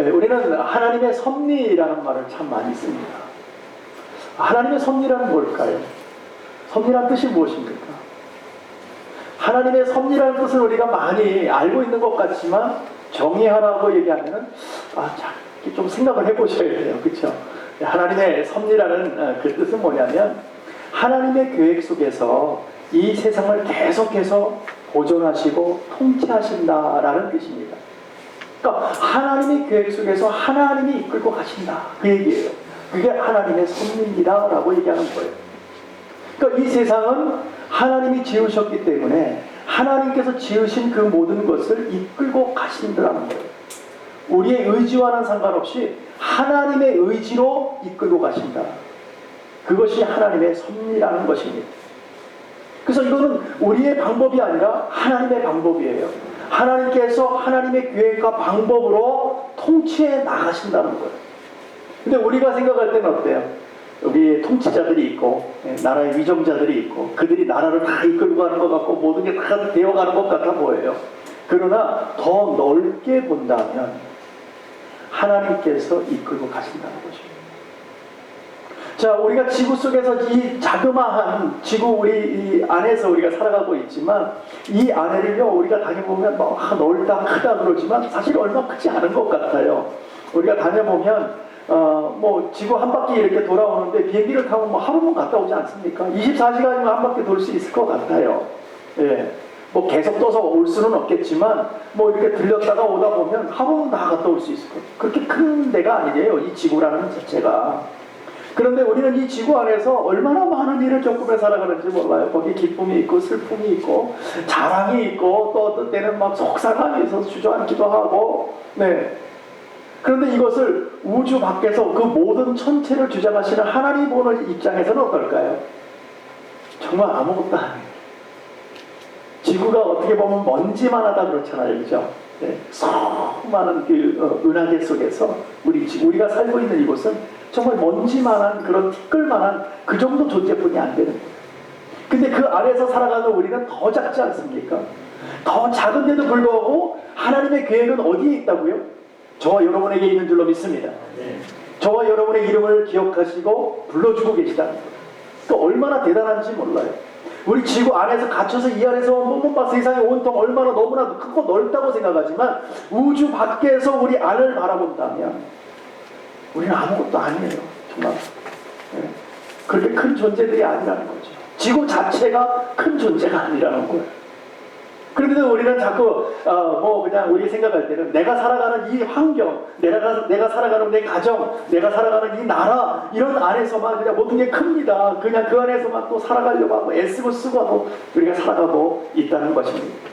우리는 하나님의 섭리라는 말을 참 많이 씁니다. 하나님의 섭리란 뭘까요? 섭리란 뜻이 무엇입니까? 하나님의 섭리라는 뜻을 우리가 많이 알고 있는 것 같지만 정의하라고 얘기하면은 좀 생각을 해보셔야 돼요. 그렇죠? 하나님의 섭리라는 그 뜻은 뭐냐면 하나님의 계획 속에서 이 세상을 계속해서 보존하시고 통치하신다라는 뜻입니다. 그러니까 하나님의 계획 속에서 하나님이 이끌고 가신다 그 얘기예요. 그게 하나님의 섭리입니다 라고 얘기하는 거예요. 그러니까 이 세상은 하나님이 지으셨기 때문에 하나님께서 지으신 그 모든 것을 이끌고 가신다는 거예요. 우리의 의지와는 상관없이 하나님의 의지로 이끌고 가신다. 그것이 하나님의 섭리라는 것입니다. 그래서 이거는 우리의 방법이 아니라 하나님의 방법이에요. 하나님께서 하나님의 계획과 방법으로 통치해 나가신다는 거예요. 근데 우리가 생각할 때는 어때요? 여기 통치자들이 있고 나라의 위정자들이 있고 그들이 나라를 다 이끌고 가는 것 같고 모든 게 다 되어가는 것 같아 보여요. 그러나 더 넓게 본다면 하나님께서 이끌고 가신다는 것입니다. 자, 우리가 지구 속에서 이 자그마한 지구 우리 이 안에서 우리가 살아가고 있지만 이 안에를요 우리가 다녀보면 넓다 크다 그러지만 사실 얼마 크지 않은 것 같아요. 우리가 다녀보면 지구 한 바퀴 이렇게 돌아오는데 비행기를 타고 하루만 갔다 오지 않습니까? 24시간이면 한 바퀴 돌 수 있을 것 같아요. 예. 계속 떠서 올 수는 없겠지만 이렇게 들렸다가 오다 보면 하루는 다 갔다 올 수 있을 거예요. 그렇게 큰 데가 아니에요, 이 지구라는 자체가. 그런데 우리는 이 지구 안에서 얼마나 많은 일을 겪으며 살아가는지 몰라요. 거기 기쁨이 있고 슬픔이 있고 자랑이 있고 또 어떤 때는 속상함이 있어서 주저앉기도 하고 그런데 이것을 우주 밖에서 그 모든 천체를 주장하시는 하나님 보는 입장에서는 어떨까요? 정말 아무것도 아니에요. 지구가 어떻게 보면 먼지만 하다 그렇잖아요. 그죠? 수많은 그 은하계 속에서 우리가 살고 있는 이곳은 정말 먼지만한 그런 티끌만한 그 정도 존재뿐이 안 되는 거예요. 근데 그 아래에서 살아가는 우리는 더 작지 않습니까? 더 작은데도 불구하고 하나님의 계획은 어디에 있다고요? 저와 여러분에게 있는 줄로 믿습니다. 저와 여러분의 이름을 기억하시고 불러주고 계시다는 거예요. 또 얼마나 대단한지 몰라요. 우리 지구 안에서 갇혀서 이 안에서 세상이 온통 얼마나 너무나 크고 넓다고 생각하지만 우주 밖에서 우리 안을 바라본다면 우리는 아무것도 아니에요. 정말 그렇게 큰 존재들이 아니라는 거죠. 지구 자체가 큰 존재가 아니라는 거예요. 그런데도 우리는 자꾸 그냥 우리 생각할 때는 내가 살아가는 이 환경, 내가 살아가는 내 가정, 내가 살아가는 이 나라 이런 안에서만 그냥 모든 게 큽니다. 그냥 그 안에서만 또 살아가려고 하고 애쓰고 쓰고 우리가 살아가고 있다는 것입니다.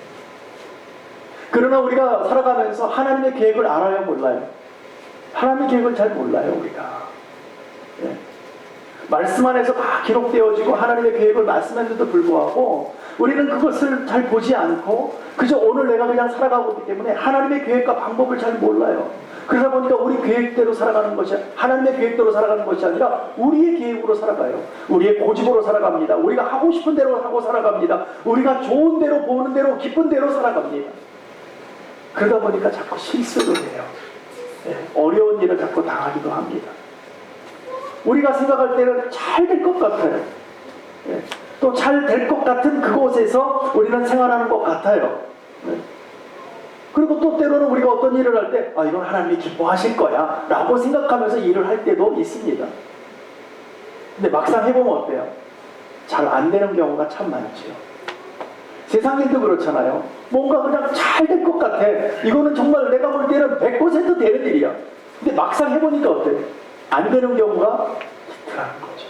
그러나 우리가 살아가면서 하나님의 계획을 알아요, 몰라요? 하나님의 계획을 잘 몰라요, 우리가. 말씀 안에서 다 기록되어지고 하나님의 계획을 말씀했는데도 불구하고 우리는 그것을 잘 보지 않고 그저 오늘 내가 그냥 살아가고 있기 때문에 하나님의 계획과 방법을 잘 몰라요. 그러다 보니까 우리 계획대로 살아가는 것이 하나님의 계획대로 살아가는 것이 아니라 우리의 계획으로 살아가요. 우리의 고집으로 살아갑니다. 우리가 하고 싶은 대로 하고 살아갑니다. 우리가 좋은 대로 보는 대로 기쁜 대로 살아갑니다. 그러다 보니까 자꾸 실수를 해요. 어려운 일을 자꾸 당하기도 합니다. 우리가 생각할 때는 잘 될 것 같아요. 또 잘 될 것 같은 그곳에서 우리는 생활하는 것 같아요. 그리고 또 때로는 우리가 어떤 일을 할 때 이건 하나님이 기뻐하실 거야 라고 생각하면서 일을 할 때도 있습니다. 근데 막상 해보면 어때요? 잘 안 되는 경우가 참 많죠. 세상 일도 그렇잖아요. 뭔가 그냥 잘 될 것 같아. 이거는 정말 내가 볼 때는 100% 되는 일이야. 근데 막상 해보니까 어때요? 안 되는 경우가 있더라는 거죠.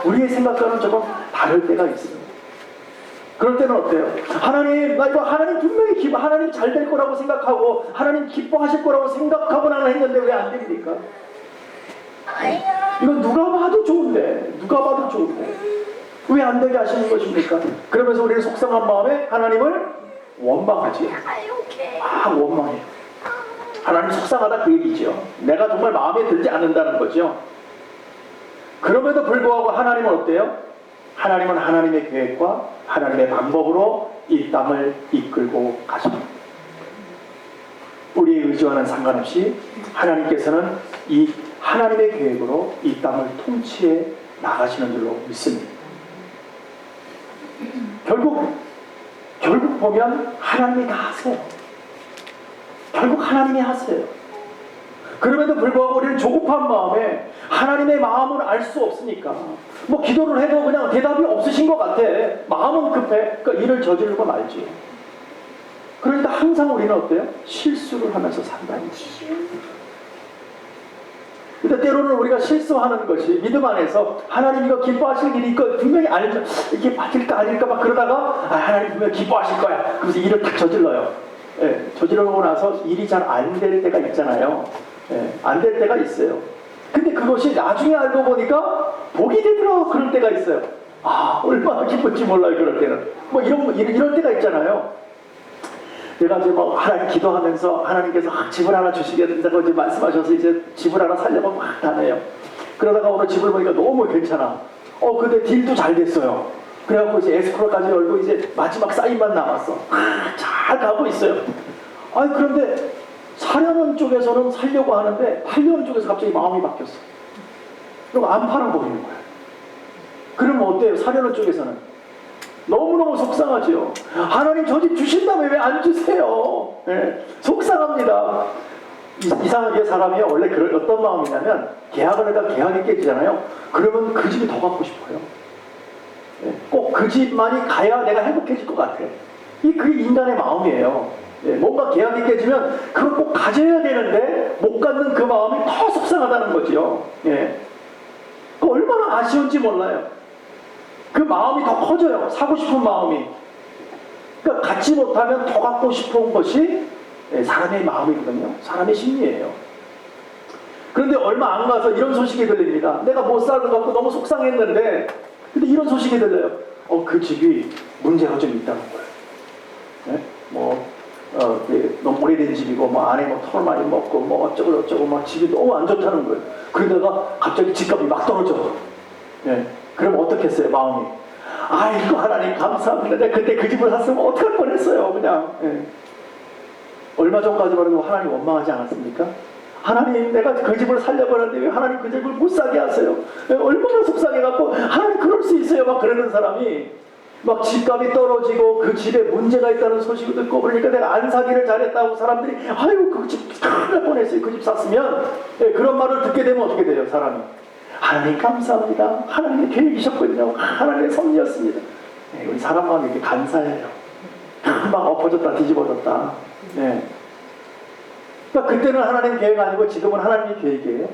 우리의 생각과는 조금 다를 때가 있습니다. 그럴 때는 어때요? 하나님, 나 이거 하나님 분명히 하나님 잘 될 거라고 생각하고 하나님 기뻐하실 거라고 생각하고 나는 했는데 왜 안 됩니까? 이건 누가 봐도 좋은데 왜 안 되게 하시는 것입니까? 그러면서 우리는 속상한 마음에 하나님을 원망하지. 원망해요. 하나님 속상하다 그 얘기죠. 내가 정말 마음에 들지 않는다는 거죠. 그럼에도 불구하고 하나님은 어때요? 하나님은 하나님의 계획과 하나님의 방법으로 이 땅을 이끌고 가십니다. 우리의 의지와는 상관없이 하나님께서는 이 하나님의 계획으로 이 땅을 통치해 나가시는 줄로 믿습니다. 결국 보면 하나님이 다 하세요. 결국 하나님이 하세요. 그럼에도 불구하고 우리는 조급한 마음에 하나님의 마음을 알 수 없으니까 뭐 기도를 해도 그냥 대답이 없으신 것 같아. 마음은 급해. 그러니까 일을 저지르고 말지. 그러니까 항상 우리는 어때요? 실수를 하면서 산다는 것이죠. 근데 때로는 우리가 실수하는 것이 믿음 안에서 하나님 이거 기뻐하실 일이 있고 분명히 알죠. 이게 맞을까 아닐까 막 그러다가 하나님 분명히 기뻐하실 거야. 그래서 일을 딱 저질러요. 예, 저지르고 나서 일이 잘 안 될 때가 있잖아요. 예, 안 될 때가 있어요. 근데 그것이 나중에 알고 보니까 복이 되더라 그럴 때가 있어요. 아, 얼마나 기쁜지 몰라요. 그럴 때는 뭐 이럴 때가 있잖아요. 내가 이제 뭐 하나님 기도하면서 하나님께서 집을 하나 주시겠다고 이제 말씀하셔서 이제 집을 하나 살려고 막 다녀요. 그러다가 오늘 집을 보니까 너무 괜찮아. 근데 딜도 잘 됐어요. 그래갖고 이제 에스크로까지 열고 이제 마지막 사인만 남았어. 잘 가고 있어요. 아니 그런데 사려는 쪽에서는 살려고 하는데 팔려는 쪽에서 갑자기 마음이 바뀌었어. 그리고 안 팔아버리는 거야. 그러면 어때요? 사려는 쪽에서는 너무너무 속상하죠. 하나님 저 집 주신다면 왜 안 주세요? 네, 속상합니다. 이상하게 사람이 원래 어떤 마음이냐면 계약을 하다가 계약이 깨지잖아요. 그러면 그 집이 더 갖고 싶어요. 네, 꼭 그 집만이 가야 내가 행복해질 것 같아. 그게 인간의 마음이에요. 네, 뭔가 계약이 깨지면 그걸 꼭 가져야 되는데 못 갖는 그 마음이 더 속상하다는 거죠. 네. 그 얼마나 아쉬운지 몰라요. 그 마음이 더 커져요. 사고 싶은 마음이. 그러니까 갖지 못하면 더 갖고 싶은 것이 사람의 마음이거든요. 사람의 심리예요. 그런데 얼마 안 가서 이런 소식이 들립니다. 내가 못 사는 것 같고 너무 속상했는데 근데 이런 소식이 들려요. 그 집이 문제가 좀 있다는 거예요. 네? 너무 오래된 집이고 뭐 안에 뭐 털 많이 먹고 뭐 어쩌고 저쩌고 막 집이 너무 안 좋다는 거예요. 그러다가 갑자기 집값이 막 떨어져. 네. 그럼 어떻겠어요, 마음이? 아이고, 하나님 감사합니다. 내가 그때 그 집을 샀으면 어떡할 뻔했어요, 그냥. 예. 얼마 전까지만 해도 하나님 원망하지 않았습니까? 하나님, 내가 그 집을 살려고 하는데 왜 하나님 그 집을 못 사게 하세요? 예, 얼마나 속상해갖고, 하나님 그럴 수 있어요, 막 그러는 사람이. 막 집값이 떨어지고 그 집에 문제가 있다는 소식을 듣고 그러니까 내가 안 사기를 잘했다고 사람들이 아유, 그 집 큰일 날 뻔했어요. 그 집 샀으면. 예, 그런 말을 듣게 되면 어떻게 돼요, 사람이? 하나님 감사합니다. 하나님의 계획이셨군요. 하나님의 섭리였습니다. 네, 우리 사람 마음이 이렇게 간사해요. 막 엎어졌다 뒤집어졌다. 네. 그러니까 그때는 하나님 계획 아니고 지금은 하나님의 계획이에요.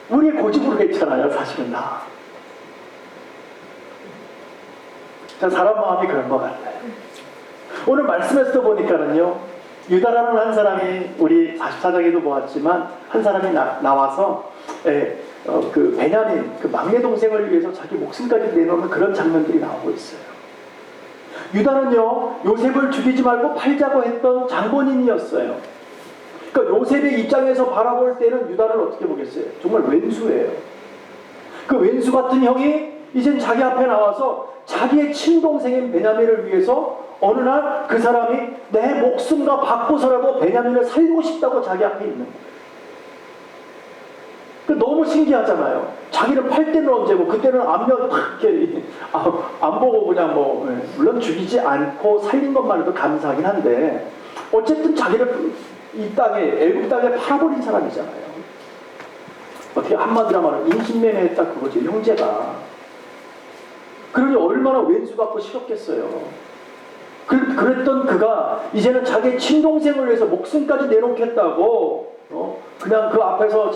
우리의 고집으로 했잖아요. 사실은 다. 자, 사람 마음이 그런 것 같아요. 오늘 말씀에서도 보니까는요. 유다라는 한 사람이 우리 44장에도 보았지만 한 사람이 나와서 그 베냐민 그 막내 동생을 위해서 자기 목숨까지 내놓는 그런 장면들이 나오고 있어요. 유다는요 요셉을 죽이지 말고 팔자고 했던 장본인이었어요. 그러니까 요셉의 입장에서 바라볼 때는 유다를 어떻게 보겠어요? 정말 왼수예요. 그 왼수 같은 형이 이젠 자기 앞에 나와서 자기의 친동생인 베냐민을 위해서 어느 날 그 사람이 내 목숨과 바꿔서라도 베냐민을 살리고 싶다고 자기 앞에 있는 거예요. 너무 신기하잖아요. 자기를 팔 때는 언제고 그때는 안면 이렇게 안 보고 그냥 물론 죽이지 않고 살린 것만 해도 감사하긴 한데 어쨌든 자기를 이 땅에 애국 땅에 팔아버린 사람이잖아요. 어떻게 한마디로 말하면 인신매매했다 그거지 형제가. 그러니 얼마나 왼수 갖고 싫었겠어요. 그랬던 그가 이제는 자기 친동생을 위해서 목숨까지 내놓겠다고 그냥 그 앞에서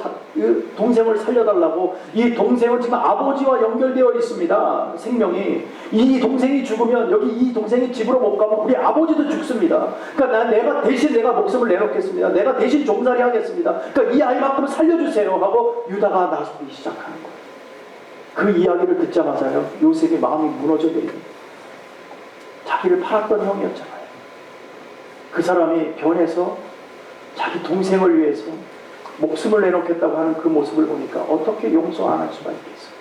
동생을 살려달라고. 이 동생은 지금 아버지와 연결되어 있습니다. 생명이. 이 동생이 죽으면 여기 이 동생이 집으로 못 가면 우리 아버지도 죽습니다. 그러니까 내가 대신 목숨을 내놓겠습니다. 내가 대신 종살이 하겠습니다. 그러니까 이 아이만큼 살려주세요 하고 유다가 나서기 시작하는 거예요. 그 이야기를 듣자마자요 요셉의 마음이 무너져 내립니다. 자기를 팔았던 형이었잖아요. 그 사람이 변해서 자기 동생을 위해서 목숨을 내놓겠다고 하는 그 모습을 보니까 어떻게 용서 안 할 수가 있겠어요.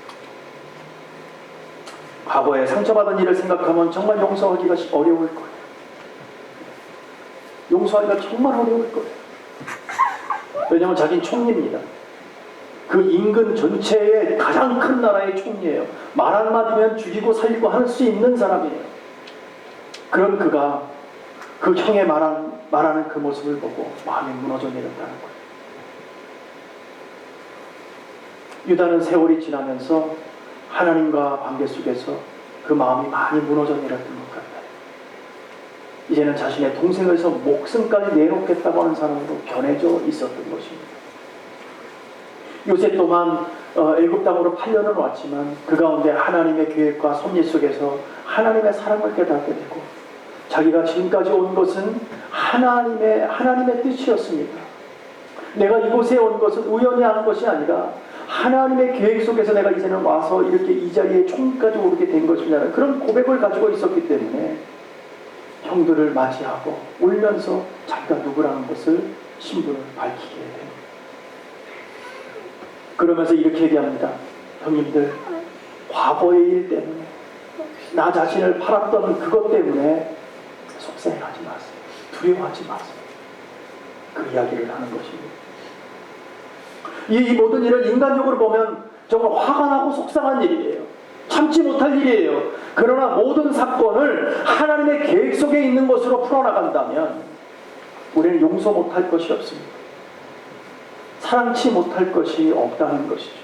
과거에 상처받은 일을 생각하면 정말 용서하기가 어려울 거예요. 용서하기가 정말 어려울 거예요. 왜냐하면 자기는 총리입니다. 그 인근 전체의 가장 큰 나라의 총리예요. 말 한마디면 죽이고 살리고 할 수 있는 사람이에요. 그런 그가 그 형의 말하는 그 모습을 보고 마음이 무너져 내렸다는 거예요. 유다는 세월이 지나면서 하나님과 관계 속에서 그 마음이 많이 무너져 내렸던 것 같아요. 이제는 자신의 동생에서 목숨까지 내놓겠다고 하는 사람으로 변해져 있었던 것입니다. 요셉 또한 애굽 땅으로 8년을 왔지만 그 가운데 하나님의 계획과 섭리 속에서 하나님의 사랑을 깨닫게 되고 자기가 지금까지 온 것은 하나님의 뜻이었습니다. 내가 이곳에 온 것은 우연히 한 것이 아니라 하나님의 계획 속에서 내가 이제는 와서 이렇게 이 자리에 총까지 오르게 된 것이냐는 그런 고백을 가지고 있었기 때문에 형들을 맞이하고 울면서 자기가 누구라는 것을 신분을 밝히게 됩니다. 그러면서 이렇게 얘기합니다. 형님들, 과거의 일 때문에 나 자신을 팔았던 그것 때문에 속상해하지 마세요. 두려워하지 마세요. 그 이야기를 하는 것입니다. 이 모든 일을 인간적으로 보면 정말 화가 나고 속상한 일이에요. 참지 못할 일이에요. 그러나 모든 사건을 하나님의 계획 속에 있는 것으로 풀어나간다면 우리는 용서 못할 것이 없습니다. 사랑치 못할 것이 없다는 것이죠.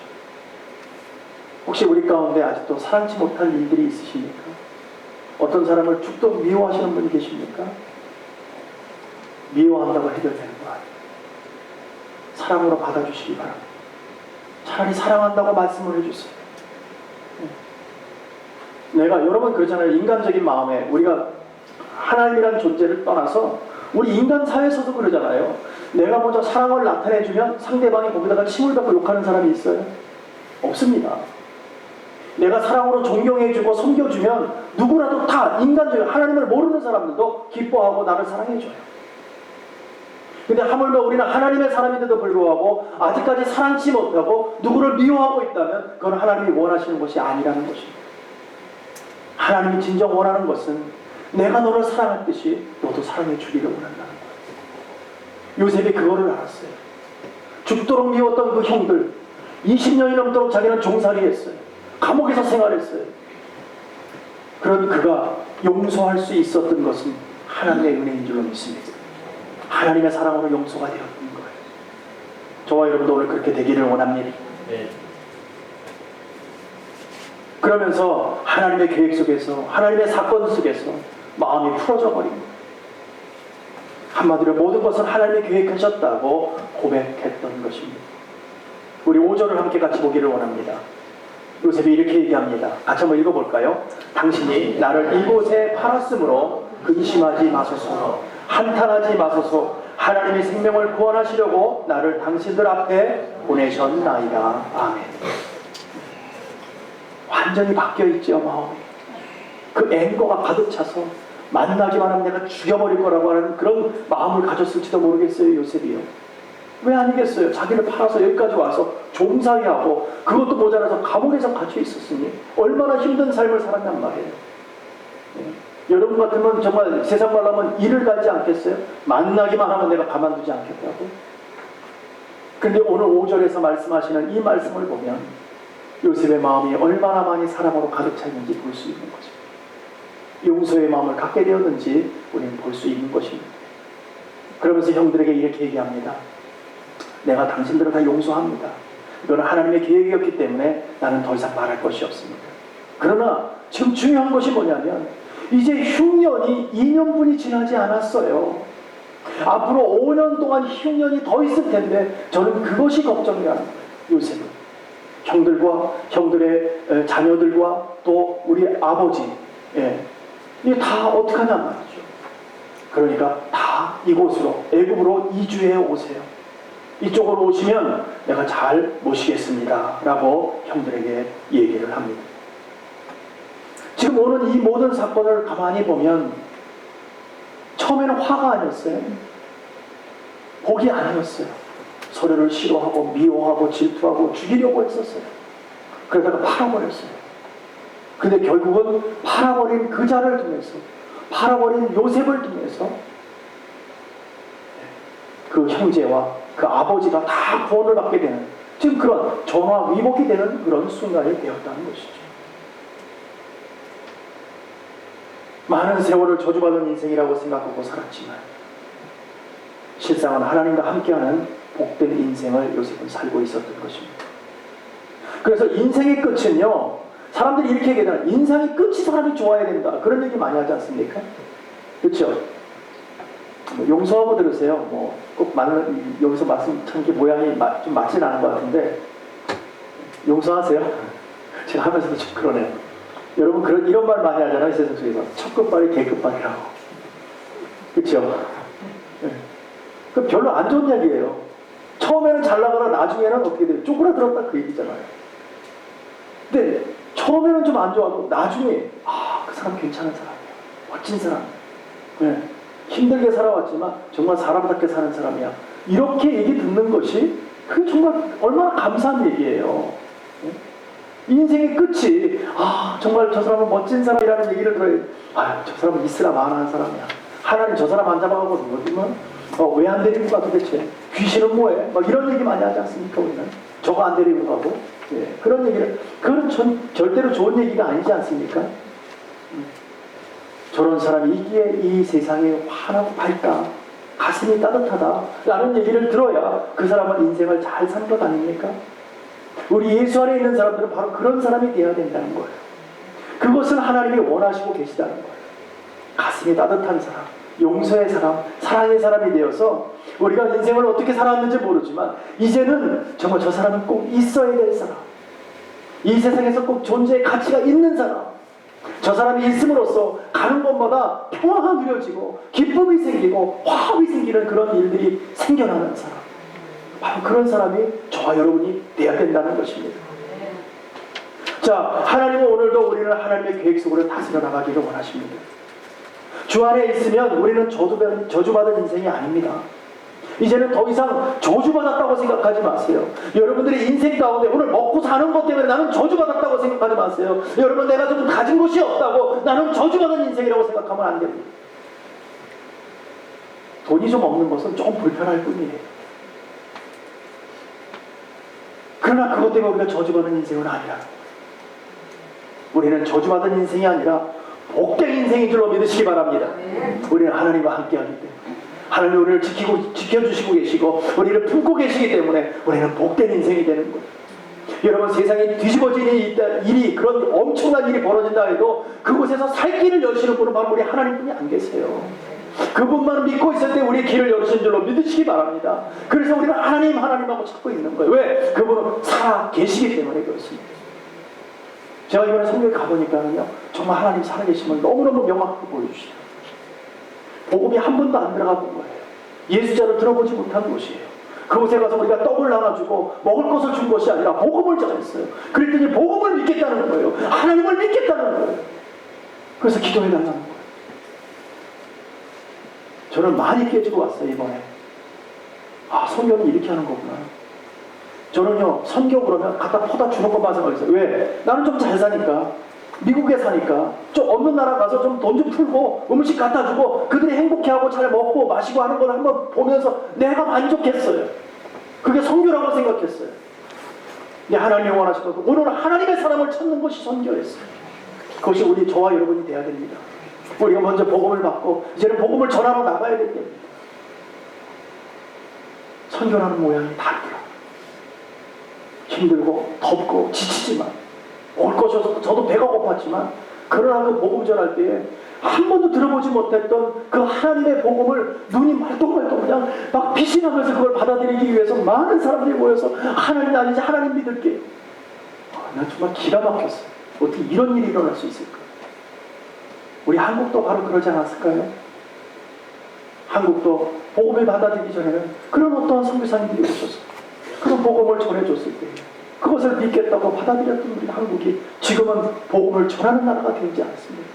혹시 우리 가운데 아직도 사랑치 못할 일들이 있으십니까? 어떤 사람을 죽도록 미워하시는 분이 계십니까? 미워한다고 해결되는 거 아니에요. 사랑으로 받아주시기 바랍니다. 차라리 사랑한다고 말씀을 해주세요. 내가 여러분 그러잖아요. 인간적인 마음에 우리가 하나님이라는 존재를 떠나서 우리 인간 사회에서도 그러잖아요. 내가 먼저 사랑을 나타내주면 상대방이 거기다가 침을 뱉고 욕하는 사람이 있어요? 없습니다. 내가 사랑으로 존경해주고 섬겨주면 누구라도 다 인간적인 하나님을 모르는 사람들도 기뻐하고 나를 사랑해줘요. 근데 하물며 우리는 하나님의 사람인데도 불구하고 아직까지 사랑치 못하고 누구를 미워하고 있다면 그건 하나님이 원하시는 것이 아니라는 것입니다. 하나님이 진정 원하는 것은 내가 너를 사랑했듯이 너도 사랑해 주기를 원한다는 거예요. 요셉이 그거를 알았어요. 죽도록 미웠던 그 형들 20년이 넘도록 자기는 종살이했어요. 감옥에서 생활했어요. 그런 그가 용서할 수 있었던 것은 하나님의 은혜인 줄로 믿습니다. 하나님의 사랑으로 용서가 되었던 거예요. 저와 여러분도 오늘 그렇게 되기를 원합니다. 네. 그러면서 하나님의 계획 속에서 하나님의 사건 속에서 마음이 풀어져 버립니다. 한마디로 모든 것은 하나님이 계획하셨다고 고백했던 것입니다. 우리 5절을 함께 같이 보기를 원합니다. 요셉이 이렇게 얘기합니다. 같이 한번 읽어볼까요? 당신이 나를 이곳에 팔았으므로 근심하지 마소서, 한탄하지 마소서. 하나님의 생명을 구원하시려고 나를 당신들 앞에 보내셨나이다. 아멘. 완전히 바뀌어있죠, 마음이. 그 앵거가 가득 차서 만나기만 하면 내가 죽여버릴 거라고 하는 그런 마음을 가졌을지도 모르겠어요, 요셉이요. 왜 아니겠어요? 자기를 팔아서 여기까지 와서 종살이하고 그것도 모자라서 감옥에서 갇혀 있었으니 얼마나 힘든 삶을 살았단 말이에요. 네. 여러분 같으면 정말 세상 말로 하면 이를 갈지 않겠어요? 만나기만 하면 내가 가만두지 않겠다고. 그런데 오늘 5절에서 말씀하시는 이 말씀을 보면 요셉의 마음이 얼마나 많이 사랑으로 가득 차 있는지 볼 수 있는 것입니다. 용서의 마음을 갖게 되었는지 우리는 볼 수 있는 것입니다. 그러면서 형들에게 이렇게 얘기합니다. 내가 당신들을 다 용서합니다. 이건 하나님의 계획이었기 때문에 나는 더 이상 말할 것이 없습니다. 그러나 지금 중요한 것이 뭐냐면 이제 흉년이 2년분이 지나지 않았어요. 앞으로 5년 동안 흉년이 더 있을 텐데 저는 그것이 걱정이라는 거예요. 요셉은 형들과 형들의 자녀들과 또 우리 아버지, 이게 다 어떻게 하냔 말이죠. 그러니까 다 이곳으로 애굽으로 이주해 오세요. 이쪽으로 오시면 내가 잘 모시겠습니다 라고 형들에게 얘기를 합니다. 지금 오는 이 모든 사건을 가만히 보면 처음에는 화가 아니었어요. 복이 아니었어요. 서로를 싫어하고 미워하고 질투하고 죽이려고 했었어요. 그러다가 팔아버렸어요. 근데 결국은 팔아버린 그 자를 통해서, 팔아버린 요셉을 통해서 그 형제와 그 아버지가 다 구원을 받게 되는, 지금 그런 전화 위복이 되는 그런 순간이 되었다는 것이죠. 많은 세월을 저주받은 인생이라고 생각하고 살았지만 실상은 하나님과 함께하는 복된 인생을 요셉은 살고 있었던 것입니다. 그래서 인생의 끝은요, 사람들이 이렇게 얘기하잖아요. 인생의 끝이 사람이 좋아야 된다. 그런 얘기 많이 하지 않습니까? 그렇죠? 용서하고 들으세요. 꼭 여기서 말씀 참 게 모양이 좀 맞진 않은 것 같은데, 용서하세요. 제가 하면서도 좀 그러네요. 여러분 이런 말 많이 하잖아요. 세상 속에서 첫 끝발이 개끝발이라고. 그렇죠? 네. 그 별로 안 좋은 얘기예요. 처음에는 잘 나가다 나중에는 어떻게 돼요? 쪼그라들었다 그 얘기잖아요. 근데 처음에는 좀 안 좋아하고 나중에 그 사람 괜찮은 사람이야. 멋진 사람이야. 네. 힘들게 살아왔지만 정말 사람답게 사는 사람이야. 이렇게 얘기 듣는 것이 그 정말 얼마나 감사한 얘기예요. 네? 인생의 끝이 정말 저 사람은 멋진 사람이라는 얘기를 들어야 저 사람은 이스라 만한 사람이야. 하나님 저 사람 안 잡아가거든요. 왜 안 데리고 가 도대체? 귀신은 뭐해? 이런 얘기 많이 하지 않습니까? 우리는 저거 안 데리고 가고 그런 얘기를, 그건 절대로 좋은 얘기가 아니지 않습니까? 저런 사람이 있기에 이 세상에 환하고 밝다, 가슴이 따뜻하다 라는 얘기를 들어야 그 사람은 인생을 잘 산 것 아닙니까? 우리 예수 안에 있는 사람들은 바로 그런 사람이 되어야 된다는 거예요. 그것은 하나님이 원하시고 계시다는 거예요. 가슴이 따뜻한 사람, 용서의 사람, 사랑의 사람이 되어서 우리가 인생을 어떻게 살았는지 모르지만 이제는 정말 저 사람은 꼭 있어야 될 사람, 이 세상에서 꼭 존재의 가치가 있는 사람, 저 사람이 있음으로써 가는 곳마다 평화가 누려지고 기쁨이 생기고 화합이 생기는 그런 일들이 생겨나는 사람, 바로 그런 사람이 저와 여러분이 되어야 된다는 것입니다. 자, 하나님은 오늘도 우리를 하나님의 계획 속으로 다스려 나가기를 원하십니다. 주 안에 있으면 우리는 저주받은 인생이 아닙니다. 이제는 더 이상 저주받았다고 생각하지 마세요. 여러분들의 인생 가운데 오늘 먹고 사는 것 때문에 나는 저주받았다고 생각하지 마세요. 여러분, 내가 좀 가진 것이 없다고 나는 저주받은 인생이라고 생각하면 안 됩니다. 돈이 좀 없는 것은 조금 불편할 뿐이에요. 그러나 그것 때문에 우리가 저주받은 인생은 아니라, 우리는 저주받은 인생이 아니라 복된 인생인 줄로 믿으시기 바랍니다. 우리는 하나님과 함께하기 때문에, 하나님이 우리를 지켜주시고 계시고 우리를 품고 계시기 때문에 우리는 복된 인생이 되는 거예요. 여러분, 세상에 뒤집어지는 일이, 그런 엄청난 일이 벌어진다 해도 그곳에서 살 길을 여시는 분은 바로 우리 하나님뿐이 안 계세요. 그분만 믿고 있을 때 우리의 길을 열으신 줄로 믿으시기 바랍니다. 그래서 우리는 하나님하고 찾고 있는 거예요. 왜? 그분은 살아 계시기 때문에 그렇습니다. 제가 이번에 성경에 가보니까는요, 정말 하나님 살아계심을 너무너무 명확하게 보여주시죠. 복음이 한 번도 안 들어가 본 거예요. 예수자를 들어보지 못한 곳이에요. 그곳에 가서 우리가 떡을 나눠주고 먹을 것을 준 것이 아니라 복음을 전했어요. 그랬더니 복음을 믿겠다는 거예요. 하나님을 믿겠다는 거예요. 그래서 기도해달라는 거예요. 저는 많이 깨지고 왔어요, 이번에. 선교는 이렇게 하는 거구나. 저는요, 선교 그러면 갖다 퍼다 주는 것만 생각했어요. 왜? 나는 좀 잘 사니까, 미국에 사니까 좀 없는 나라 가서 좀 돈 좀 풀고 음식 갖다 주고 그들이 행복해하고 잘 먹고 마시고 하는 걸 한번 보면서 내가 만족했어요. 그게 선교라고 생각했어요. 근데 하나님이 원하시는 것, 오늘은 하나님의 사람을 찾는 것이 선교였어요. 그것이 저와 여러분이 돼야 됩니다. 우리가 먼저 복음을 받고 이제는 복음을 전하러 나가야 될 때입니다. 선교라는 모양이 다르더라고요. 힘들고 덥고 지치지만, 먹을 것이 없어서 저도 배가 고팠지만, 그러나 그 복음 전할 때에 한 번도 들어보지 못했던 그 하나님의 복음을 눈이 말똥말똥 그냥 막 빛이 나면서 그걸 받아들이기 위해서 많은 사람들이 모여서 하나님 아니지 하나님 믿을게. 난 정말 기가 막혔어요. 어떻게 이런 일이 일어날 수 있을까? 우리 한국도 바로 그러지 않았을까요? 한국도 복음을 받아들이기 전에는 그런 어떠한 선교사님들이 오셔서 그런 복음을 전해줬을 때 그것을 믿겠다고 받아들였던 우리 한국이 지금은 복음을 전하는 나라가 되지 않습니다.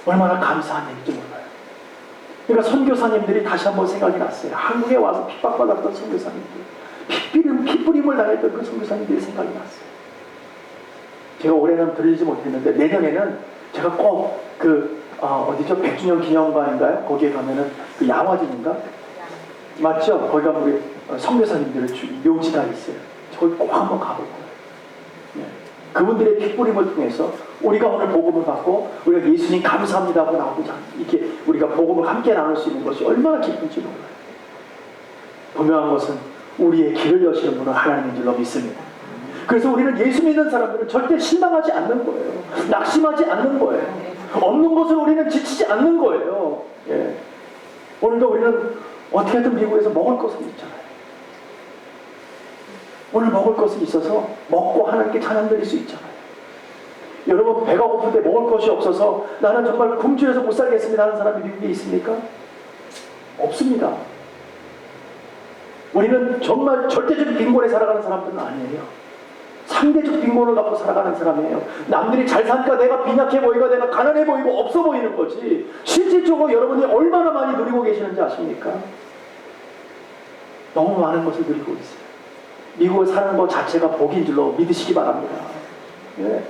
얼마나 감사한 일인지 몰라요. 그러니까 선교사님들이 다시 한번 생각이 났어요. 한국에 와서 핍박받았던 선교사님들, 핏부림을 당했던 그 선교사님들이 생각이 났어요. 제가 올해는 들리지 못했는데 내년에는 제가 꼭 어디죠? 100주년 기념관인가요? 거기에 가면은 그 양화진인가? 맞죠? 거기 가면 우리 선교사님들의 묘지가 있어요. 저기 꼭 한번 가볼 거예요. 네. 그분들의 핏부림을 통해서 우리가 오늘 복음을 받고 우리가 예수님 감사합니다 하고 나오자 이렇게 우리가 복음을 함께 나눌 수 있는 것이 얼마나 기쁜지 몰라요. 분명한 것은 우리의 길을 여시는 분은 하나님인 줄로 믿습니다. 그래서 우리는 예수 믿는 사람들은 절대 실망하지 않는 거예요. 낙심하지 않는 거예요. 없는 것을 우리는 지치지 않는 거예요. 예. 오늘도 우리는 어떻게든 미국에서 먹을 것은 있잖아요. 오늘 먹을 것이 있어서 먹고 하나님께 찬양 드릴 수 있잖아요. 여러분 배가 고플 때 먹을 것이 없어서 나는 정말 굶주려서 못 살겠습니다 하는 사람이 미국에 있습니까? 없습니다. 우리는 정말 절대적 빈곤에 살아가는 사람들은 아니에요. 상대적 빈곤을 갖고 살아가는 사람이에요. 남들이 잘 사니까 내가 빈약해 보이고 내가 가난해 보이고 없어 보이는 거지. 실질적으로 여러분이 얼마나 많이 누리고 계시는지 아십니까? 너무 많은 것을 누리고 있어요. 미국에 사는 것 자체가 복인 줄로 믿으시기 바랍니다. 예.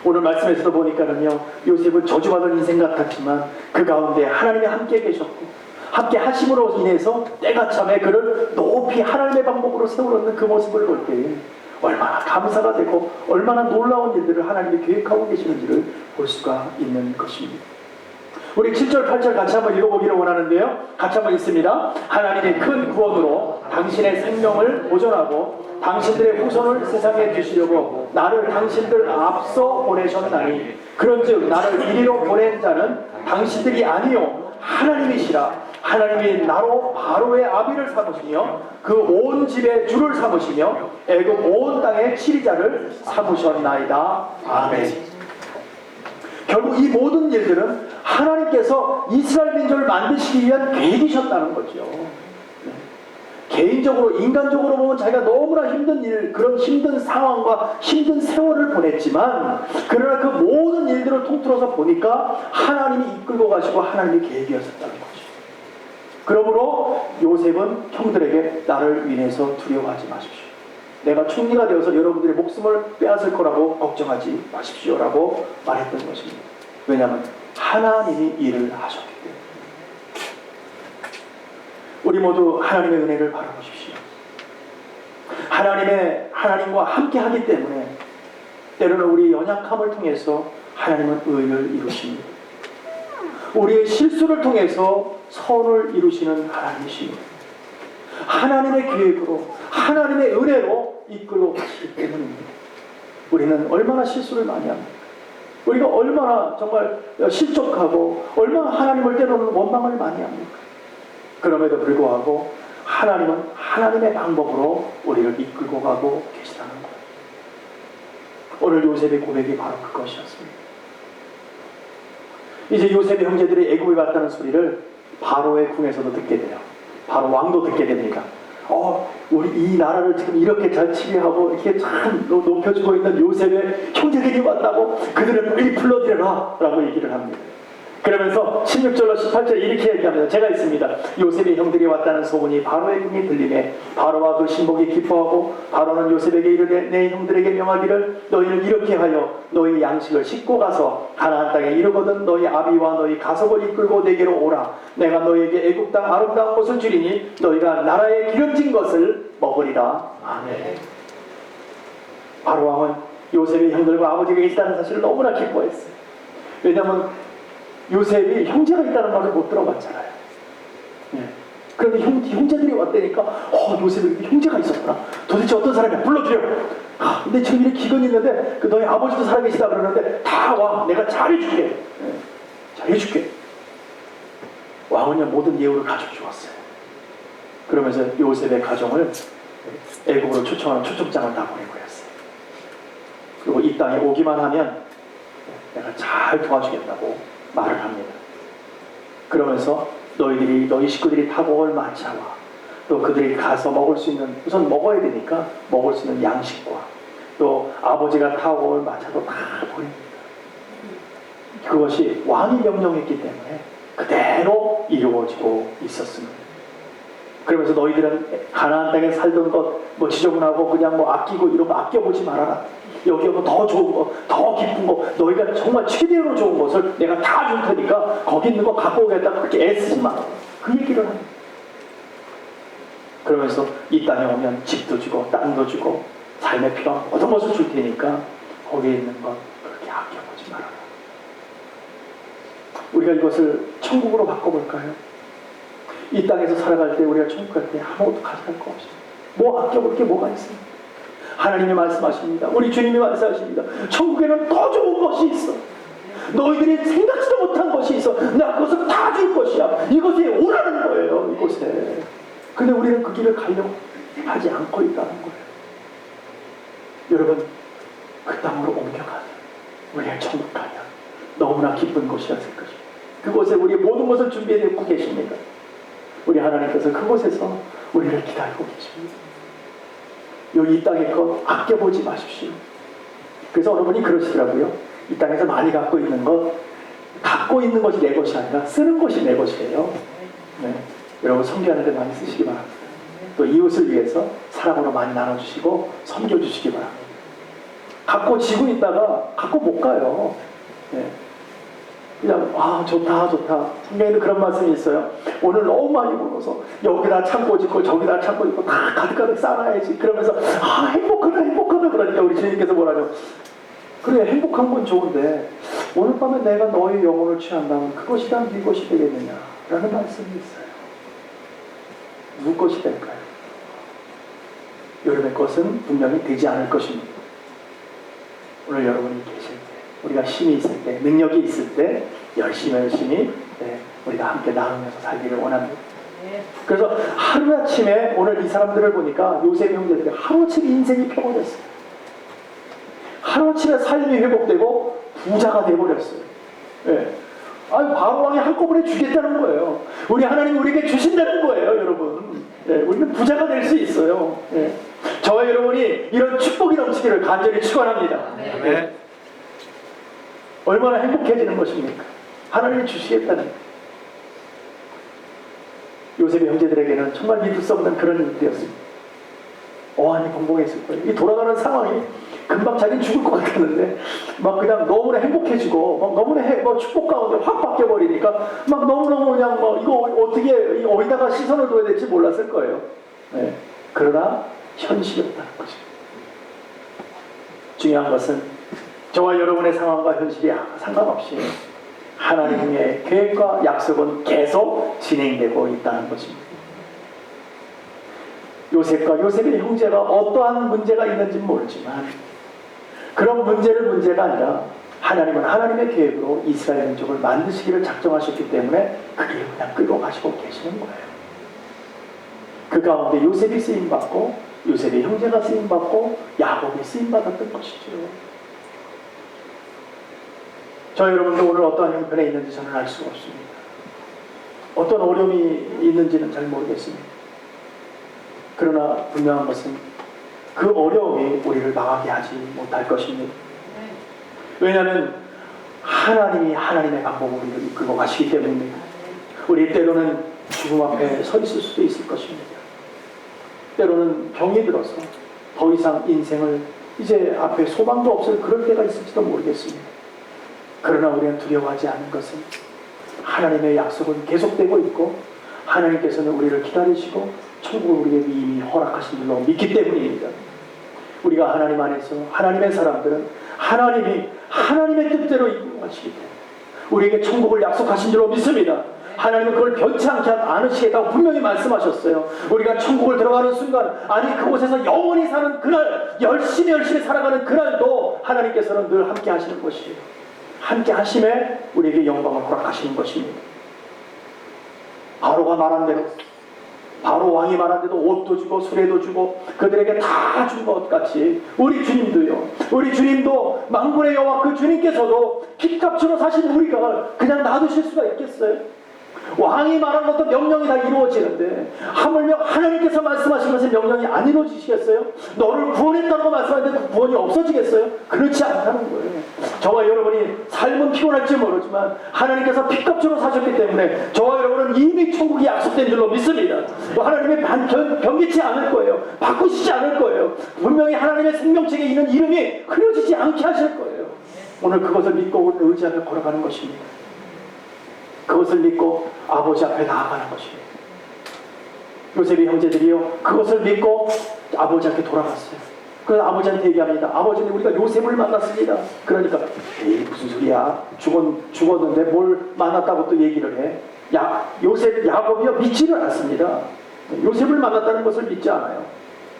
오늘 말씀에서도 보니까는요, 요셉은 저주받은 인생 같았지만 그 가운데 하나님이 함께 계셨고 함께 하심으로 인해서 때가참에 그를 높이 하나님의 방법으로 세워놓는 그 모습을 볼 때에 얼마나 감사가 되고 얼마나 놀라운 일들을 하나님이 계획하고 계시는지를 볼 수가 있는 것입니다. 우리 7절 8절 같이 한번 읽어보기를 원하는데요. 같이 한번 읽습니다. 하나님의 큰 구원으로 당신의 생명을 보존하고 당신들의 후손을 세상에 주시려고 나를 당신들 앞서 보내셨나니 그런즉 나를 이리로 보낸 자는 당신들이 아니요 하나님이시라. 하나님이 나로 바로의 아비를 삼으시며 그 온 집의 주를 삼으시며 애굽 온 땅의 치리자를 삼으셨나이다. 아멘. 결국 이 모든 일들은 하나님께서 이스라엘 민족을 만드시기 위한 계획이셨다는 거죠. 개인적으로 인간적으로 보면 자기가 너무나 힘든 일, 그런 힘든 상황과 힘든 세월을 보냈지만 그러나 그 모든 일들을 통틀어서 보니까 하나님이 이끌고 가시고 하나님의 계획이었었다는 거죠. 그러므로 요셉은 형들에게 나를 인해서 두려워하지 마십시오. 내가 총리가 되어서 여러분들의 목숨을 빼앗을 거라고 걱정하지 마십시오라고 말했던 것입니다. 왜냐하면 하나님이 일을 하셨기 때문에. 우리 모두 하나님의 은혜를 바라보십시오. 하나님과 함께 하기 때문에 때로는 우리 연약함을 통해서 하나님은 의를 이루십니다. 우리의 실수를 통해서 선을 이루시는 하나님이십니다. 하나님의 계획으로 하나님의 은혜로 이끌고 가시기 때문입니다. 우리는 얼마나 실수를 많이 합니까? 우리가 얼마나 정말 실족하고 얼마나 하나님을 때로는 원망을 많이 합니까? 그럼에도 불구하고 하나님은 하나님의 방법으로 우리를 이끌고 가고 계시다는 거예요. 오늘 요셉의 고백이 바로 그것이었습니다. 이제 요셉의 형제들이 애굽에 갔다는 소리를 바로의 궁에서도 듣게 돼요. 바로 왕도 듣게 됩니다. 우리 이 나라를 지금 이렇게 잘 치리하고 이렇게 참 높여주고 있는 요셉의 형제들이 왔다고 그들을 빨리 불러들여라 라고 얘기를 합니다. 그러면서 16절로 18절 이렇게 얘기합니다. 제가 있습니다. 요셉의 형들이 왔다는 소문이 바로의 궁에 들리매 바로와 그 신복이 기뻐하고 바로는 요셉에게 이르되 내 형들에게 명하기를 너희는 이렇게 하여 너희 양식을 싣고 가서 가나안 땅에 이르거든 너희 아비와 너희 가석을 이끌고 내게로 오라. 내가 너희에게 애굽 땅 아름다운 것을 주리니 너희가 나라에 기름진 것을 먹으리라. 아멘. 바로 왕은 요셉의 형들과 아버지가 있다는 사실을 너무나 기뻐했어요. 왜냐하면 요셉이 형제가 있다는 말을 못 들어봤잖아요. 예. 그런데 형제들이 왔다니까 요셉에게 형제가 있었구나. 도대체 어떤 사람이야? 불러드려. 근데 지금 이렇게 기근이 있는데 너희 아버지도 살아계시다 그러는데 다 와. 내가 잘해줄게. 예. 잘해줄게. 왕은요 모든 예우를 가지고 주었어요. 그러면서 요셉의 가정을 애국으로 초청하는 초청장을 다 보내고 했어요. 그리고 이 땅에 오기만 하면 내가 잘 도와주겠다고 말을 합니다. 그러면서 너희 식구들이 타고 올 마차와 또 그들이 가서 먹을 수 있는, 우선 먹어야 되니까 먹을 수 있는 양식과 또 아버지가 타고 올 마차도 다 보냅니다. 그것이 왕이 명령했기 때문에 그대로 이루어지고 있었습니다. 그러면서 너희들은 가나안 땅에 살던 것 뭐 지저분하고 그냥 뭐 아끼고 이런 거 아껴보지 말아라. 여기 오면 더 좋은 거, 더 기쁜 거, 너희가 정말 최대로 좋은 것을 내가 다 줄 테니까 거기 있는 거 갖고 오겠다. 그렇게 애쓰지 마. 그 얘기를 하는. 그러면서 이 땅에 오면 집도 주고 땅도 주고 삶에 필요한 모든 것을 줄 테니까 거기에 있는 것 그렇게 아껴보지 말아라. 우리가 이것을 천국으로 바꿔볼까요? 이 땅에서 살아갈 때 우리가 천국 갈 때 아무것도 가져갈 거 없이 뭐 아껴볼 게 뭐가 있습니까? 하나님이 말씀하십니다. 우리 주님이 말씀하십니다. 천국에는 더 좋은 것이 있어. 너희들이 생각지도 못한 것이 있어. 나 그것을 다 줄 것이야. 이것에 오라는 거예요. 이곳에. 근데 우리는 그 길을 가려고 하지 않고 있다는 거예요. 여러분, 그 땅으로 옮겨가면 우리의 천국 가면 너무나 기쁜 곳이었을 것입니다. 그곳에 우리의 모든 것을 준비해놓고 계십니다. 우리 하나님께서 그곳에서 우리를 기다리고 계십니다. 여기 이 땅의 것 아껴보지 마십시오. 그래서 어느 분이 그러시더라고요. 이 땅에서 많이 갖고 있는 것이 내 것이 아니라 쓰는 것이 내 것이에요. 네. 여러분 섬기하는 데 많이 쓰시기 바랍니다. 또 이웃을 위해서 사랑으로 많이 나눠주시고 섬겨주시기 바랍니다. 갖고 지고 있다가 갖고 못 가요. 네. 그냥 좋다. 성경에도 그런 말씀이 있어요. 오늘 너무 많이 벌어서 여기다 창고 짓고 저기다 창고 짓고 다 가득가득 쌓아야지. 그러면서 행복하다 그러니까 우리 주님께서 뭐라죠? 그래 행복한 건 좋은데 오늘 밤에 내가 너의 영혼을 취한다면 그것이 다 네 것이 되겠느냐 라는 말씀이 있어요. 누구 것이 될까요? 여러분의 것은 분명히 되지 않을 것입니다. 오늘 여러분이 계실 때 우리가 힘이 있을 때 능력이 있을 때 열심히 우리가 함께 나누면서 살기를 원합니다. 그래서 하루아침에 오늘 이 사람들을 보니까 요셉 형제들이 하루아침에 인생이 펴버렸어요. 하루아침에 삶이 회복되고 부자가 돼버렸어요. 바로왕이 한꺼번에 주겠다는 거예요. 우리 하나님이 우리에게 주신다는 거예요, 여러분. 우리는 부자가 될 수 있어요. 저와 여러분이 이런 축복이 넘치기를 간절히 축원합니다. 얼마나 행복해지는 것입니까? 하나님이 주시겠다는. 요셉의 형제들에게는 정말 믿을 수 없는 그런 일들이었습니다. 어안이 벙벙했을 거예요. 이 돌아가는 상황이 금방 자기는 죽을 것 같았는데 막 그냥 너무나 행복해지고 막 너무나 축복 가운데 확 바뀌어버리니까 막 너무너무 그냥 이거 어떻게 어디다가 시선을 둬야 될지 몰랐을 거예요. 그러나 현실이었다는 거죠. 중요한 것은 저와 여러분의 상황과 현실이 상관없이 하나님의 계획과 약속은 계속 진행되고 있다는 것입니다. 요셉과 요셉의 형제가 어떠한 문제가 있는지는 모르지만 그런 문제가 아니라 하나님은 하나님의 계획으로 이스라엘 민족을 만드시기를 작정하셨기 때문에 그 길을 그냥 끌고 가시고 계시는 거예요. 그 가운데 요셉이 쓰임받고 요셉의 형제가 쓰임받고 야곱이 쓰임받았던 것이죠. 저 여러분도 오늘 어떠한 형편에 있는지 저는 알 수가 없습니다. 어떤 어려움이 있는지는 잘 모르겠습니다. 그러나 분명한 것은 그 어려움이 우리를 망하게 하지 못할 것입니다. 왜냐하면 하나님이 하나님의 방법으로 우리를 이끌고 가시기 때문입니다. 우리 때로는 죽음 앞에 서 있을 수도 있을 것입니다. 때로는 병이 들어서 더 이상 인생을 이제 앞에 소망도 없을 그럴 때가 있을지도 모르겠습니다. 그러나 우리는 두려워하지 않는 것은 하나님의 약속은 계속되고 있고 하나님께서는 우리를 기다리시고 천국을 우리에게 이미 허락하신 줄로 믿기 때문입니다. 우리가 하나님 안에서 하나님의 사람들은 하나님이 하나님의 뜻대로 이끌고 가시기 때문에 우리에게 천국을 약속하신 줄로 믿습니다. 하나님은 그걸 변치 않으시겠다고 분명히 말씀하셨어요. 우리가 천국을 들어가는 순간 아니 그곳에서 영원히 사는 그날 열심히 살아가는 그날도 하나님께서는 늘 함께 하시는 것이에요. 함께 하심에 우리에게 영광을 허락하시는 것입니다. 바로가 말한 대로 바로 왕이 말한 대로 옷도 주고 수레도 주고 그들에게 다 준 것 같이 우리 주님도요. 우리 주님도 만군의 여호와 그 주님께서도 핏값으로 사신 우리가 그냥 놔두실 수가 있겠어요? 왕이 말한 것도 명령이 다 이루어지는데 하물며 하나님께서 말씀하신 것에 명령이 안 이루어지시겠어요? 너를 구원했다고 말씀하는데 그 구원이 없어지겠어요? 그렇지 않다는 거예요. 저와 여러분이 삶은 피곤할지 모르지만 하나님께서 피값으로 사셨기 때문에 저와 여러분은 이미 천국이 약속된 줄로 믿습니다. 또 하나님의 변개치 않을 거예요. 바꾸시지 않을 거예요. 분명히 하나님의 생명책에 있는 이름이 흐려지지 않게 하실 거예요. 오늘 그것을 믿고 의지하며 걸어가는 것입니다. 그것을 믿고 아버지 앞에 나아가는 것입니다. 요셉의 형제들이요, 그것을 믿고 아버지 앞에 돌아갔어요. 그래서 아버지한테 얘기합니다. 아버지는 우리가 요셉을 만났습니다. 그러니까 에이 무슨 소리야, 죽었는데 뭘 만났다고 또 얘기를 해. 야곱이요 믿지를 않습니다. 요셉을 만났다는 것을 믿지 않아요.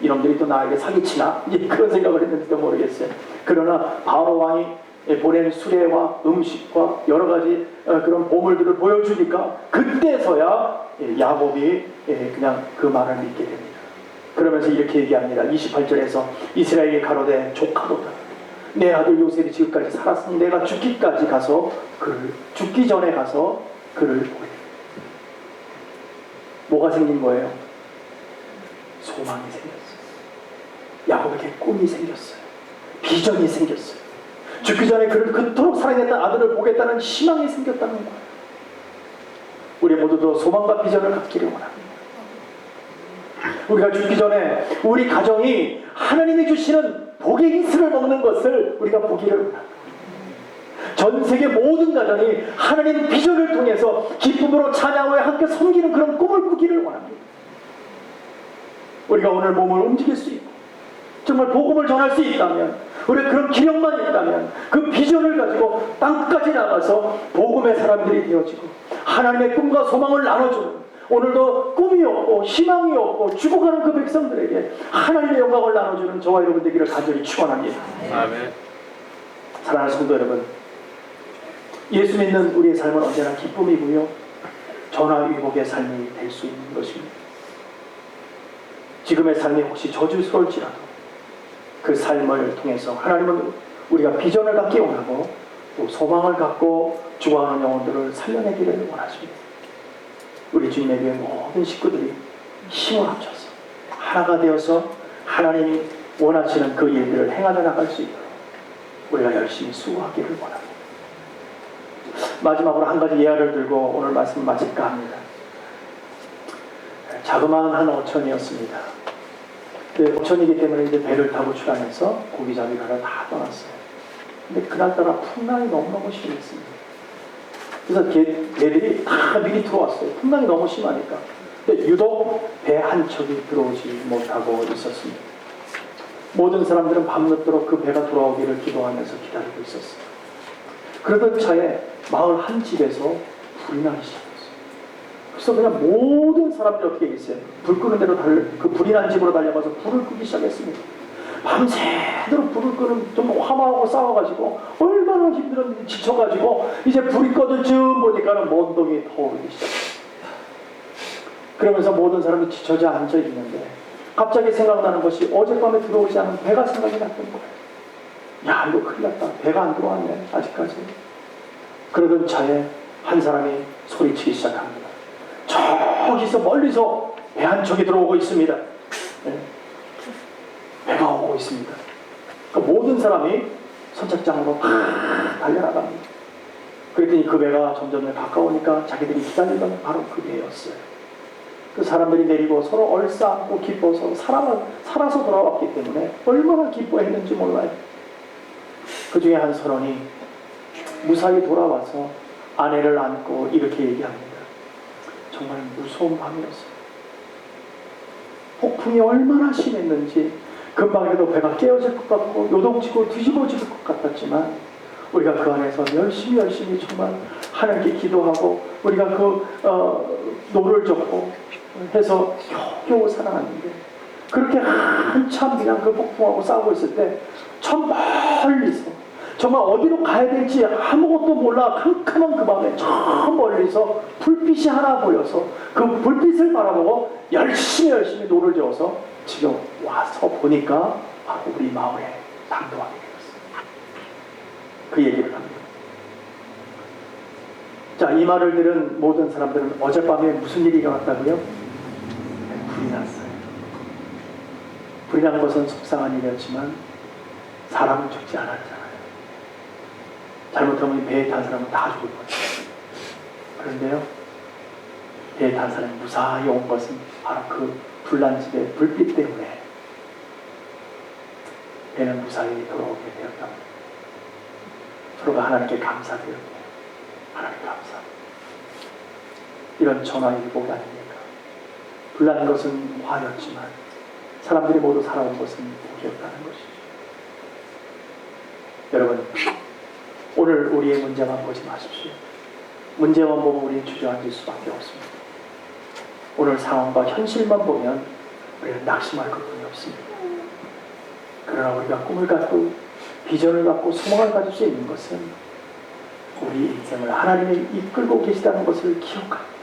이놈들이 또 나에게 사기치나 그런 생각을 했는지도 모르겠어요. 그러나 바로 왕이 보낸 수레와 음식과 여러 가지 그런 보물들을 보여주니까 그때서야 야곱이 그냥 그 말을 믿게 됩니다. 그러면서 이렇게 얘기합니다. 28절에서 이스라엘이 가로되 조카로다. 내 아들 요셉이 지금까지 살았으니 내가 죽기 전에 가서 그를 보게. 뭐가 생긴 거예요? 소망이 생겼어요. 야곱에게 꿈이 생겼어요. 비전이 생겼어요. 죽기 전에 그를 그토록 사랑했던 아들을 보겠다는 희망이 생겼다는 거예요. 우리 모두도 소망과 비전을 갖기를 원합니다. 우리가 죽기 전에 우리 가정이 하나님이 주시는 복의 이슬을 먹는 것을 우리가 보기를 원합니다. 전 세계 모든 가정이 하나님 비전을 통해서 기쁨으로 찬양하며 함께 섬기는 그런 꿈을 꾸기를 원합니다. 우리가 오늘 몸을 움직일 수 있고 정말 복음을 전할 수 있다면, 우리 그런 기력만 있다면 그 비전을 가지고 땅까지 나가서 복음의 사람들이 되어지고 하나님의 꿈과 소망을 나눠주는, 오늘도 꿈이 없고 희망이 없고 죽어가는 그 백성들에게 하나님의 영광을 나눠주는 저와 여러분 되기를 간절히 축원합니다. 아멘. 사랑하는 성도 여러분, 예수 믿는 우리의 삶은 언제나 기쁨이고요, 전화위복의 삶이 될 수 있는 것입니다. 지금의 삶이 혹시 저주스러울지라도 그 삶을 통해서 하나님은 우리가 비전을 갖기 원하고 또 소망을 갖고 죽어가는 영혼들을 살려내기를 원하십니다. 우리 주님의 교회 모든 식구들이 힘을 합쳐서 하나가 되어서 하나님이 원하시는 그 일들을 행하며 나갈 수 있도록 우리가 열심히 수고하기를 원합니다. 마지막으로 한 가지 예화를 들고 오늘 말씀을 마칠까 합니다. 자그마한 한 어촌이었습니다. 어촌이기 때문에 이제 배를 타고 출항해서 고기 잡이가러 다 떠났어요. 근데 그날따라 풍랑이 너무너무 심했습니다. 그래서 개들이 다 미리 들어왔어요. 풍랑이 너무 심하니까. 근데 유독 배 한 척이 들어오지 못하고 있었습니다. 모든 사람들은 밤늦도록 그 배가 돌아오기를 기도하면서 기다리고 있었어요. 그러던 차에 마을 한 집에서 불이 나기 시작했어요. 그래서 그냥 모든 사람들이 어떻게 했어요? 불 끄는 대로 그 불이 난 집으로 달려가서 불을 끄기 시작했습니다. 밤새도록 불을 끄는, 좀 화마하고 싸워가지고 얼마나 힘들었는지 지쳐가지고 이제 불이 꺼질 쯤 보니까는 먼동이 터오르기 시작했어요. 그러면서 모든 사람이 지쳐져 앉아 있는데 갑자기 생각나는 것이 어젯밤에 들어오지 않은 배가 생각이 났던 거예요. 야, 이거 큰일 났다. 배가 안 들어왔네, 아직까지. 그러던 차에 한 사람이 소리치기 시작합니다. 저기서 멀리서 배 한 척이 들어오고 있습니다. 네. 배가 오고 있습니다. 그러니까 모든 사람이 선착장으로 달려나갑니다. 그랬더니 그 배가 점점 가까우니까 자기들이 기다리던 바로 그 배였어요. 그 사람들이 내리고 서로 얼싸안고 기뻐서 살아서 돌아왔기 때문에 얼마나 기뻐했는지 몰라요. 그 중에 한 선원이 무사히 돌아와서 아내를 안고 이렇게 얘기합니다. 정말 무서운 밤이었어요. 폭풍이 얼마나 심했는지 금방이라도 배가 깨어질 것 같고 요동치고 뒤집어질 것 같았지만 우리가 그 안에서 열심히 정말 하나님께 기도하고 우리가 노를 젓고 해서 겨우 살아났는데, 그렇게 한참 그냥 그 폭풍하고 싸우고 있을 때 저 멀리서 정말 어디로 가야 될지 아무것도 몰라 캄캄한 그 밤에 저 멀리서 불빛이 하나 보여서 그 불빛을 바라보고 열심히 노를 저어서 지금 와서 보니까 바로 우리 마을에 당도하게 되었어요. 그 얘기를 합니다. 자, 이 말을 들은 모든 사람들은 어젯밤에 무슨 일이 일어났다고요? 불이 났어요. 불이 난 것은 속상한 일이었지만 사람은 죽지 않았잖아요. 잘못하면 배에 탄 사람은 다 죽을 거예요. 그런데요, 배에 탄 사람이 무사히 온 것은 바로 그 불난 집의 불빛 때문에 배는 무사히 돌아오게 되었답니다. 서로가 하나님께 감사드려요. 하나님 감사. 이런 전화위복 아닙니까? 불난 것은 화였지만 사람들이 모두 살아온 것은 복이었다는 것이죠. 여러분, 오늘 우리의 문제만 보지 마십시오. 문제만 보면 우리는 주저앉을 수밖에 없습니다. 오늘 상황과 현실만 보면 우리는 낙심할 것뿐이 없습니다. 그러나 우리가 꿈을 갖고 비전을 갖고 소망을 가질 수 있는 것은 우리 인생을 하나님이 이끌고 계시다는 것을 기억합니다.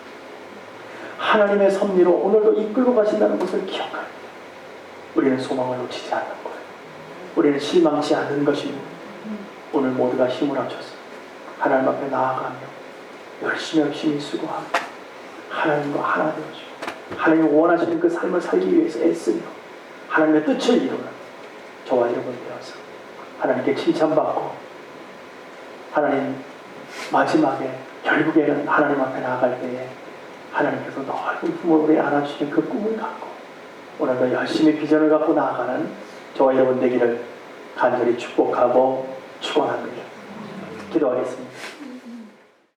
하나님의 섭리로 오늘도 이끌고 가신다는 것을 기억합니다. 우리는 소망을 놓치지 않는 거예요. 우리는 실망치 않는 것입니다. 오늘 모두가 힘을 합쳐서 하나님 앞에 나아가며 열심히 수고하며 하나님과 하나 되어주고 하나님이 원하시는 그 삶을 살기 위해서 애쓰며 하나님의 뜻을 이루는 저와 여러분 되어서 하나님께 칭찬받고 하나님 마지막에 결국에는 하나님 앞에 나아갈 때에 하나님께서 넓은 품으로 우리 안아주시는 그 꿈을 갖고 오늘도 열심히 비전을 갖고 나아가는 저와 여러분 되기를 간절히 축복하고 축원합니다. 기도하겠습니다.